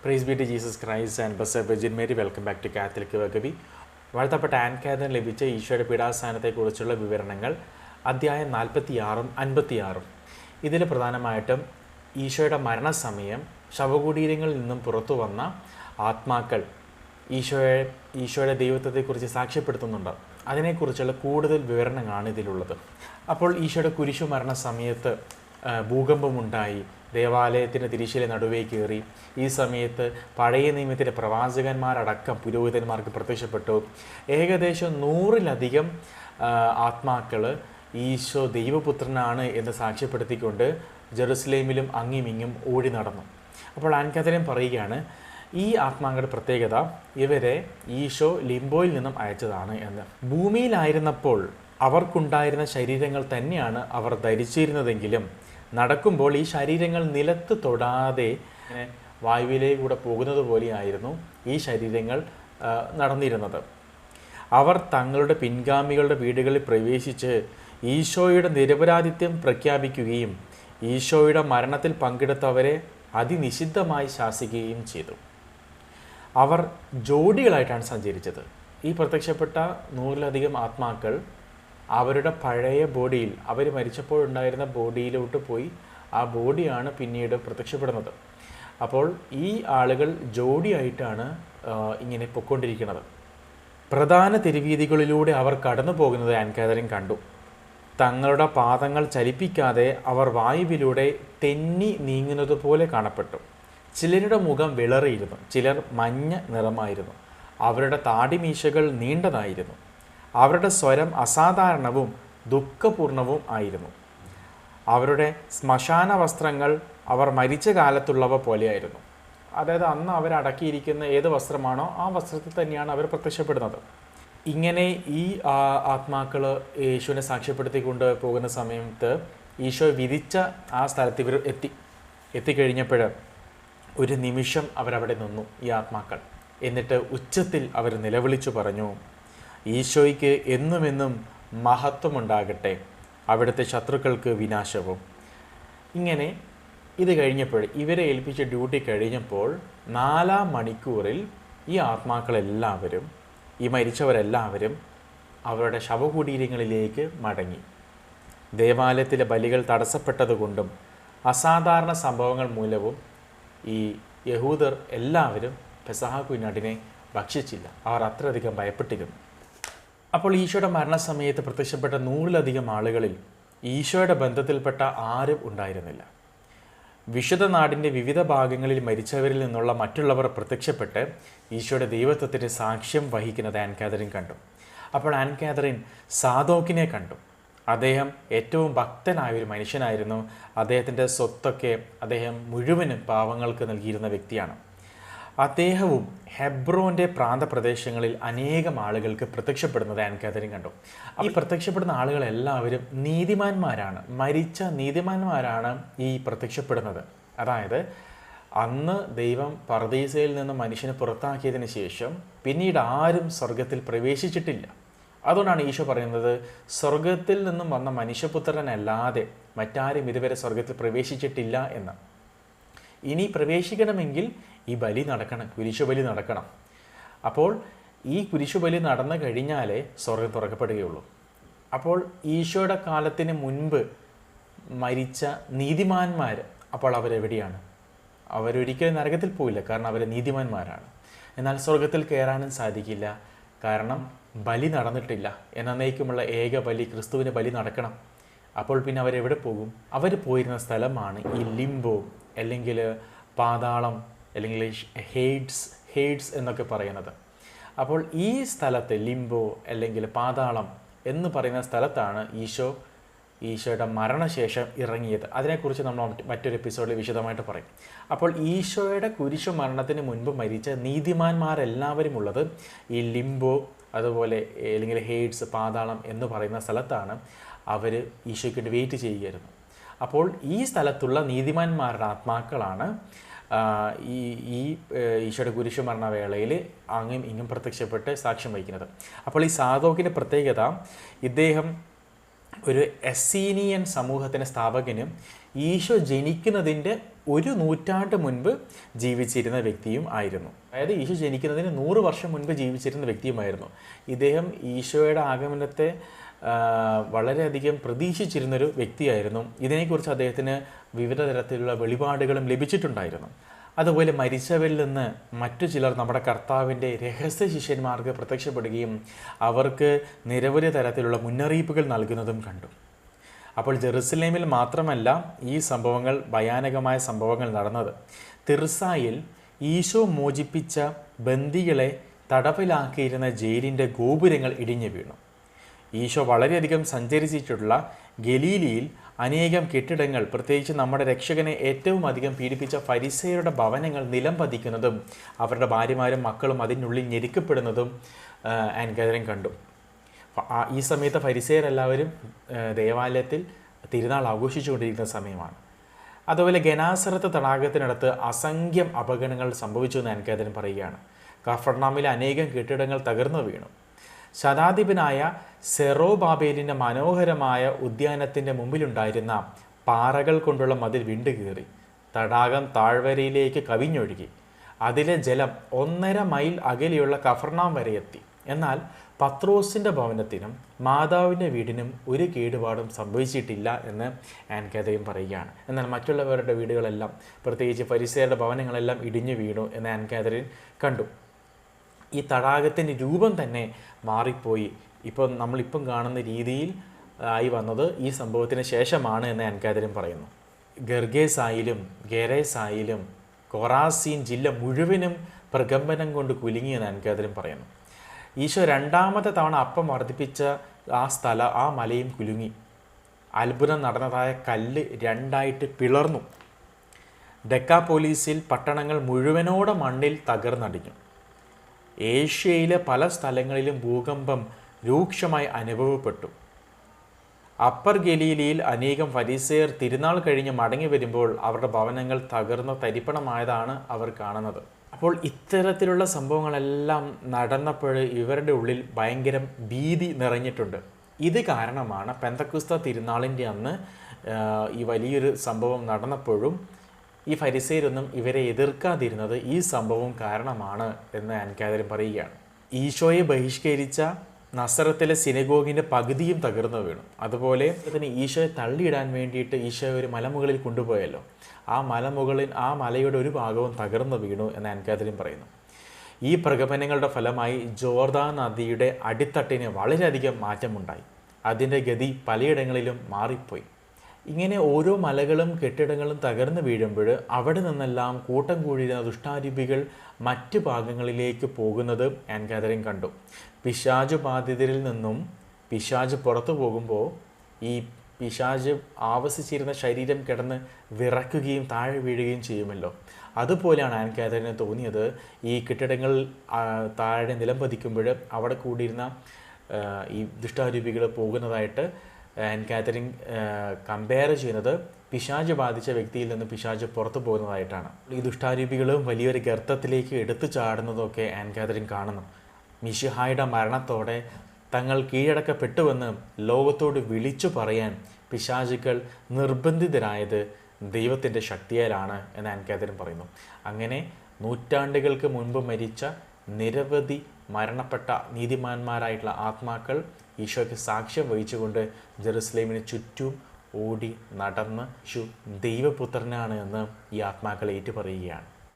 Price be to Jesus Christ and Blessed Virgin Mary. Welcome back to Catholic വകബി. വാഴ്ത്തപ്പെട്ട Anne Kathryn ലഭിച്ച ഈശോയുടെ പീഡാസനത്തെക്കുറിച്ചുള്ള വിവരണങ്ങൾ അധ്യായം 46ഉം 56ഉം. ഇതിൽ പ്രധാനമായിട്ടും ഈശോയുടെ മരണസമയം ശവകുടീരങ്ങളിൽ നിന്നും പുറത്തു വന്ന ആത്മാക്കൾ ഈശോയുടെ ദൈവത്വത്തെക്കുറിച്ച് സാക്ഷ്യപ്പെടുത്തുന്നുണ്ട്. അതിനെക്കുറിച്ചുള്ള കൂടുതൽ വിവരണങ്ങളാണ് ഇതിലുള്ളത്. അപ്പോൾ ഈശോയുടെ കുരിശു മരണ സമയത്ത് ഭൂകമ്പമുണ്ടായി, ദേവാലയത്തിൻ്റെ തിരിശില നടുവേ കയറി. ഈ സമയത്ത് പഴയ നിയമത്തിലെ പ്രവാചകന്മാരടക്കം പുരോഹിതന്മാർക്ക് പ്രത്യക്ഷപ്പെട്ടു. ഏകദേശം 100-ലധികം ആത്മാക്കൾ ഈശോ ദൈവപുത്രനാണ് എന്ന് സാക്ഷ്യപ്പെടുത്തിക്കൊണ്ട് ജെറുസലേമിലും അങ്ങിമിങ്ങും ഓടി നടന്നു. അപ്പോൾ ആൻ കാതറിൻ പറയുകയാണ്, ഈ ആത്മാക്കളുടെ പ്രത്യേകത ഇവരെ ഈശോ ലിംബോയിൽ നിന്നും അയച്ചതാണ് എന്ന്. ഭൂമിയിലായിരുന്നപ്പോൾ അവർക്കുണ്ടായിരുന്ന ശരീരങ്ങൾ തന്നെയാണ് അവർ ധരിച്ചിരുന്നതെങ്കിലും നടക്കുമ്പോൾ ഈ ശരീരങ്ങൾ നിലത്ത് തൊടാതെ വായുവിലേക്കൂടെ പോകുന്നത് പോലെയായിരുന്നു ഈ ശരീരങ്ങൾ നടന്നിരുന്നത്. അവർ തങ്ങളുടെ പിൻഗാമികളുടെ വീടുകളിൽ പ്രവേശിച്ച് ഈശോയുടെ നിരപരാധിത്വം പ്രഖ്യാപിക്കുകയും ഈശോയുടെ മരണത്തിൽ പങ്കെടുത്തവരെ അതിനിഷിദ്ധമായി ശാസിക്കുകയും ചെയ്തു. അവർ ജോഡികളായിട്ടാണ് സഞ്ചരിച്ചത്. ഈ പ്രത്യക്ഷപ്പെട്ട 100-ലധികം ആത്മാക്കൾ അവരുടെ പഴയ ബോഡിയിൽ, അവർ മരിച്ചപ്പോഴുണ്ടായിരുന്ന ബോഡിയിലോട്ട് പോയി ആ ബോഡിയാണ് പിന്നീട് പ്രത്യക്ഷപ്പെടുന്നത്. അപ്പോൾ ഈ ആളുകൾ ജോഡിയായിട്ടാണ് ഇങ്ങനെ പൊയ്ക്കൊണ്ടിരിക്കുന്നത്. പ്രധാന തെരുവീതികളിലൂടെ അവർ കടന്നു പോകുന്നത് ആൻ കാതറിൻ കണ്ടു. തങ്ങളുടെ പാദങ്ങൾ ചലിപ്പിക്കാതെ അവർ വായുവിലൂടെ തെന്നി നീങ്ങുന്നത് പോലെ കാണപ്പെട്ടു. ചിലരുടെ മുഖം വിളറിയിരുന്നു, ചിലർ മഞ്ഞ നിറമായിരുന്നു. അവരുടെ താടിമീശകൾ നീണ്ടതായിരുന്നു. അവരുടെ സ്വരം അസാധാരണവും ദുഃഖപൂർണവും ആയിരുന്നു. അവരുടെ ശ്മശാന വസ്ത്രങ്ങൾ അവർ മരിച്ച കാലത്തുള്ളവ പോലെയായിരുന്നു. അതായത് അന്ന് അവരടക്കിയിരിക്കുന്ന ഏത് വസ്ത്രമാണോ ആ വസ്ത്രത്തിൽ തന്നെയാണ് അവർ പ്രത്യക്ഷപ്പെടുന്നത്. ഇങ്ങനെ ഈ ആത്മാക്കൾ യേശുവിനെ സാക്ഷ്യപ്പെടുത്തിക്കൊണ്ട് പോകുന്ന സമയത്ത് ഈശോ വിധിച്ച ആ സ്ഥലത്ത് ഇവർ എത്തിക്കഴിഞ്ഞപ്പോൾ ഒരു നിമിഷം അവരവിടെ നിന്നു, ഈ ആത്മാക്കൾ. എന്നിട്ട് ഉച്ചത്തിൽ അവർ നിലവിളിച്ചു പറഞ്ഞു, ഈശോയ്ക്ക് എന്നുമെന്നും മഹത്വമുണ്ടാകട്ടെ, അവിടുത്തെ ശത്രുക്കൾക്ക് വിനാശവും. ഇങ്ങനെ ഇത് കഴിഞ്ഞപ്പോൾ, ഇവരെ ഏൽപ്പിച്ച ഡ്യൂട്ടി കഴിഞ്ഞപ്പോൾ 4-ാം മണിക്കൂറിൽ ഈ ആത്മാക്കളെല്ലാവരും, ഈ മരിച്ചവരെല്ലാവരും അവരുടെ ശവകുടീരങ്ങളിലേക്ക് മടങ്ങി. ദേവാലയത്തിലെ ബലികൾ തടസ്സപ്പെട്ടതുകൊണ്ടും അസാധാരണ സംഭവങ്ങൾ മൂലവും ഈ യഹൂദർ എല്ലാവരും പെസഹ കുഞ്ഞാടിനെ ഭക്ഷിച്ചില്ല. അവർ അത്രയധികം ഭയപ്പെട്ടിരുന്നു. അപ്പോൾ ഈശോയുടെ മരണസമയത്ത് പ്രത്യക്ഷപ്പെട്ട 100-ലധികം ആളുകളിൽ ഈശോയുടെ ബന്ധത്തിൽപ്പെട്ട ആരും ഉണ്ടായിരുന്നില്ല. വിശുദ്ധ നാടിൻ്റെ വിവിധ ഭാഗങ്ങളിൽ മരിച്ചവരിൽ നിന്നുള്ള മറ്റുള്ളവർ പ്രത്യക്ഷപ്പെട്ട് ഈശോയുടെ ദൈവത്വത്തിന് സാക്ഷ്യം വഹിക്കുന്നത് ആൻ കാതറിൻ കണ്ടു. അപ്പോൾ ആൻ കാതറിൻ സാദോക്കിനെ കണ്ടു. അദ്ദേഹം ഏറ്റവും ഭക്തനായൊരു മനുഷ്യനായിരുന്നു. അദ്ദേഹത്തിൻ്റെ സ്വത്തൊക്കെ അദ്ദേഹം മുഴുവനും പാവങ്ങൾക്ക് നൽകിയിരുന്ന വ്യക്തിയാണ്. അദ്ദേഹവും ഹെബ്രോൻ്റെ പ്രാന്തപ്രദേശങ്ങളിൽ അനേകം ആളുകൾക്ക് പ്രത്യക്ഷപ്പെടുന്നത് ആൻ കാതറിൻ കണ്ടു. ഈ പ്രത്യക്ഷപ്പെടുന്ന ആളുകളെല്ലാവരും നീതിമാന്മാരാണ്, മരിച്ച നീതിമാന്മാരാണ് ഈ പ്രത്യക്ഷപ്പെടുന്നത്. അതായത് അന്ന് ദൈവം പർദീസയിൽ നിന്ന് മനുഷ്യനെ പുറത്താക്കിയതിന് ശേഷം പിന്നീട് ആരും സ്വർഗത്തിൽ പ്രവേശിച്ചിട്ടില്ല. അതുകൊണ്ടാണ് ഈശോ പറയുന്നത്, സ്വർഗത്തിൽ നിന്നും വന്ന മനുഷ്യപുത്രനല്ലാതെ മറ്റാരും ഇതുവരെ സ്വർഗത്തിൽ പ്രവേശിച്ചിട്ടില്ല എന്ന്. ഇനി പ്രവേശിക്കണമെങ്കിൽ ഈ ബലി നടക്കണം, കുരിശുബലി നടക്കണം. അപ്പോൾ ഈ കുരിശുബലി നടന്നു കഴിഞ്ഞാലേ സ്വർഗം തുറക്കപ്പെടുകയുള്ളൂ. അപ്പോൾ ഈശോയുടെ കാലത്തിന് മുൻപ് മരിച്ച നീതിമാന്മാർ, അപ്പോൾ അവരെവിടെയാണ്? അവരൊരിക്കലും നരകത്തിൽ പോവില്ല, കാരണം അവർ നീതിമാന്മാരാണ്. എന്നാൽ സ്വർഗത്തിൽ കയറാനും സാധിക്കില്ല, കാരണം ബലി നടന്നിട്ടില്ല. എന്നേക്കുമുള്ള ഏക ബലി, ക്രിസ്തുവിന് ബലി നടക്കണം. അപ്പോൾ പിന്നെ അവരെവിടെ പോകും? അവർ പോയിരുന്ന സ്ഥലമാണ് ഈ ലിംബോ, അല്ലെങ്കിൽ പാതാളം, അല്ലെങ്കിൽ ഹെയ്ഡ്സ് എന്നൊക്കെ പറയുന്നത്. അപ്പോൾ ഈ സ്ഥലത്ത് ലിംബോ അല്ലെങ്കിൽ പാതാളം എന്ന് പറയുന്ന സ്ഥലത്താണ് ഈശോയുടെ മരണശേഷം ഇറങ്ങിയത്. അതിനെക്കുറിച്ച് നമ്മൾ മറ്റൊരു എപ്പിസോഡിൽ വിശദമായിട്ട് പറയും. അപ്പോൾ ഈശോയുടെ കുരിശു മരണത്തിന് മുൻപ് മരിച്ച നീതിമാന്മാരെല്ലാവരും ഉള്ളത് ഈ ലിംബോ, അതുപോലെ അല്ലെങ്കിൽ ഹെയ്ഡ്സ്, പാതാളം എന്ന് പറയുന്ന സ്ഥലത്താണ്. അവർ ഈശോയ്ക്ക് വേണ്ടി വെയിറ്റ് ചെയ്യുകയായിരുന്നു. അപ്പോൾ ഈ സ്ഥലത്തുള്ള നീതിമാന്മാരുടെ ആത്മാക്കളാണ് ഈ ഈശോയുടെ കുരിശു മരണവേളയിൽ അങ്ങും ഇങ്ങും പ്രത്യക്ഷപ്പെട്ട് സാക്ഷ്യം വഹിക്കുന്നത്. അപ്പോൾ ഈ സാദോക്കിൻ്റെ പ്രത്യേകത, ഇദ്ദേഹം ഒരു എസ്സീനിയൻ സമൂഹത്തിൻ്റെ സ്ഥാപകനും ഈശോ ജനിക്കുന്നതിൻ്റെ 1 നൂറ്റാണ്ട് മുൻപ് ജീവിച്ചിരുന്ന വ്യക്തിയും ആയിരുന്നു. അതായത് ഈശോ ജനിക്കുന്നതിന് 100 വർഷം മുൻപ് ജീവിച്ചിരുന്ന വ്യക്തിയുമായിരുന്നു. ഇദ്ദേഹം ഈശോയുടെ ആഗമനത്തെ വളരെയധികം പ്രതീക്ഷിച്ചിരുന്നൊരു വ്യക്തിയായിരുന്നു. ഇതിനെക്കുറിച്ച് അദ്ദേഹത്തിന് വിവിധ തരത്തിലുള്ള വെളിപാടുകളും ലഭിച്ചിട്ടുണ്ടായിരുന്നു. അതുപോലെ മരിച്ചവരിൽ നിന്ന് മറ്റു ചിലർ നമ്മുടെ കർത്താവിൻ്റെ രഹസ്യ ശിഷ്യന്മാർക്ക് പ്രത്യക്ഷപ്പെടുകയും അവർക്ക് നിരവധി തരത്തിലുള്ള മുന്നറിയിപ്പുകൾ നൽകുന്നതും കണ്ടു. അപ്പോൾ ജെറുസലേമിൽ മാത്രമല്ല ഈ സംഭവങ്ങൾ, ഭയാനകമായ സംഭവങ്ങൾ നടന്നത്. തിർസായിൽ ഈശോ മോചിപ്പിച്ച ബന്ദികളെ തടവിലാക്കിയിരുന്ന ജയിലിൻ്റെ ഗോപുരങ്ങൾ ഇടിഞ്ഞു വീണു. ഈശോ വളരെയധികം സഞ്ചരിച്ചിട്ടുള്ള ഗലീലിയിൽ അനേകം കെട്ടിടങ്ങൾ, പ്രത്യേകിച്ച് നമ്മുടെ രക്ഷകനെ ഏറ്റവും അധികം പീഡിപ്പിച്ച ഫരിസേയരുടെ ഭവനങ്ങൾ നിലം പതിക്കുന്നതും അവരുടെ ഭാര്യമാരും മക്കളും അതിനുള്ളിൽ ഞെരുക്കപ്പെടുന്നതും ആൻകാദരൻ കണ്ടു. ഈ സമയത്ത് ഫരിസേയരെല്ലാവരും ദേവാലയത്തിൽ തിരുനാൾ ആഘോഷിച്ചുകൊണ്ടിരിക്കുന്ന സമയമാണ്. അതുപോലെ ഗനാസറത്ത് തടാകത്തിനടുത്ത് അസംഖ്യം അപകടങ്ങൾ സംഭവിച്ചു എന്ന് ആൻകാദരൻ പറയുകയാണ്. കഫർനാമിലെ അനേകം കെട്ടിടങ്ങൾ തകർന്നു വീണു. ശതാധിപനായ സെറോബാബേലിൻ്റെ മനോഹരമായ ഉദ്യാനത്തിൻ്റെ മുമ്പിലുണ്ടായിരുന്ന പാറകൾ കൊണ്ടുള്ള മതിൽ വിണ്ടുകീറി. തടാകം താഴ്വരയിലേക്ക് കവിഞ്ഞൊഴുകി. അതിലെ ജലം 1.5 മൈൽ അകലെയുള്ള കഫർനാം വരെ എത്തി. എന്നാൽ പത്രോസിൻ്റെ ഭവനത്തിനും മാതാവിൻ്റെ വീടിനും ഒരു കേടുപാടും സംഭവിച്ചിട്ടില്ല എന്ന് ആൻകാദരൻ പറയുകയാണ്. എന്നാൽ മറ്റുള്ളവരുടെ വീടുകളെല്ലാം, പ്രത്യേകിച്ച് ഫരിസേയരുടെ ഭവനങ്ങളെല്ലാം ഇടിഞ്ഞു വീണു എന്ന് ആൻകാദരൻ കണ്ടു. ഈ തടാകത്തിൻ്റെ രൂപം തന്നെ മാറിപ്പോയി. നമ്മളിപ്പം കാണുന്ന രീതിയിൽ ആയി വന്നത് ഈ സംഭവത്തിന് ശേഷമാണ് എന്ന് ആൻകാദരൻ പറയുന്നു. ഗർഗേസായാലും ഗെരേസായാലും കൊറാസീൻ ജില്ല മുഴുവനും പ്രകമ്പനം കൊണ്ട് കുലുങ്ങിയെന്ന് ആൻകാദരൻ പറയുന്നു. ഈശോ 2ാമത്തെ തവണ അപ്പം വർദ്ധിപ്പിച്ച ആ മലയും കുലുങ്ങി. അത്ഭുതം നടന്നതായ കല്ല് 2ആയിട്ട് പിളർന്നു. ഡെക്കാപോലീസിൽ പട്ടണങ്ങൾ മുഴുവനോടെ മണ്ണിൽ തകർന്നടിഞ്ഞു. ഏഷ്യയിലെ പല സ്ഥലങ്ങളിലും ഭൂകമ്പം രൂക്ഷമായി അനുഭവപ്പെട്ടു. അപ്പർ ഗലീലിയിൽ അനേകം ഫരിസേയർ തിരുനാൾ കഴിഞ്ഞ് മടങ്ങി വരുമ്പോൾ അവരുടെ ഭവനങ്ങൾ തകർന്ന് തരിപ്പണമായതാണ് അവർ കാണുന്നത്. അപ്പോൾ ഇത്തരത്തിലുള്ള സംഭവങ്ങളെല്ലാം നടന്നപ്പോൾ ഇവരുടെ ഉള്ളിൽ ഭയങ്കര ഭീതി നിറഞ്ഞിട്ടുണ്ട്. ഇത് കാരണമാണ് പെന്തക്കുസ്ത തിരുനാളിൻ്റെ അന്ന് ഈ വലിയൊരു സംഭവം നടന്നപ്പോഴും ഈ ഫരിസേയരൊന്നും ഇവരെ എതിർക്കാതിരുന്നത് ഈ സംഭവം കാരണമാണ് എന്ന് ആൻകാദരൻ പറയുകയാണ്. ഈശോയെ ബഹിഷ്കരിച്ച നസറത്തിലെ സിനഗോഗിൻ്റെ പകുതിയും തകർന്നു വീണു. അതുപോലെ തന്നെ ഈശോയെ തള്ളിയിടാൻ വേണ്ടിയിട്ട് ഈശോയെ ഒരു മലമുകളിൽ കൊണ്ടുപോയല്ലോ, ആ മലയുടെ ഒരു ഭാഗവും തകർന്നു വീണു എന്ന് ആൻകാദരൻ പറയുന്നു. ഈ പ്രകമ്പനങ്ങളുടെ ഫലമായി ജോർദാൻ നദിയുടെ അടിത്തട്ടിന് വളരെയധികം മാറ്റമുണ്ടായി. അതിൻ്റെ ഗതി പലയിടങ്ങളിലും മാറിപ്പോയി. ഇങ്ങനെ ഓരോ മലകളും കെട്ടിടങ്ങളും തകർന്നു വീഴുമ്പോൾ അവിടെ നിന്നെല്ലാം കൂട്ടം കൂടിയിരുന്ന ദുഷ്ടാരൂപികൾ മറ്റ് ഭാഗങ്ങളിലേക്ക് പോകുന്നത് ആൻകാദരൻ കണ്ടു. പിശാച് ബാധിതരിൽ നിന്നും പിശാച് പുറത്തു പോകുമ്പോൾ ഈ പിശാച് ആവസിച്ചിരുന്ന ശരീരം കിടന്ന് വിറക്കുകയും താഴെ വീഴുകയും ചെയ്യുമല്ലോ. അതുപോലെയാണ് ആൻകാദരന് തോന്നിയത്. ഈ കെട്ടിടങ്ങൾ താഴെ നിലം പതിക്കുമ്പോൾ അവിടെ കൂടിയിരുന്ന ഈ ദുഷ്ടാരൂപികൾ പോകുന്നതായിട്ട് ആൻകാദരൻ കമ്പയർ ചെയ്യുന്നത് പിശാച് ബാധിച്ച വ്യക്തിയിൽ നിന്ന് പിശാച് പുറത്തു പോകുന്നതായിട്ടാണ്. ഈ ദുഷ്ടാരൂപികളും വലിയൊരു ഗർത്തത്തിലേക്ക് എടുത്തു ചാടുന്നതൊക്കെ ആൻകാദരൻ കാണുന്നു. മിശിഹായുടെ മരണത്തോടെ തങ്ങൾ കീഴടക്കപ്പെട്ടുവെന്ന് ലോകത്തോട് വിളിച്ചു പറയാൻ പിശാചുക്കൾ നിർബന്ധിതരായത് ദൈവത്തിൻ്റെ ശക്തിയാലാണ് എന്ന് ആൻകാദരൻ പറയുന്നു. അങ്ങനെ നൂറ്റാണ്ടുകൾക്ക് മുൻപ് മരിച്ച നിരവധി മരണപ്പെട്ട നീതിമാന്മാരായിട്ടുള്ള ആത്മാക്കൾ ഈശോയ്ക്ക് സാക്ഷ്യം വഹിച്ചുകൊണ്ട് ജെറുസലേമിന് ചുറ്റും ഓടി നടന്ന് യേശു ദൈവപുത്രനാണ് എന്ന് ഈ ആത്മാക്കൾ ഏറ്റുപറയുകയാണ്.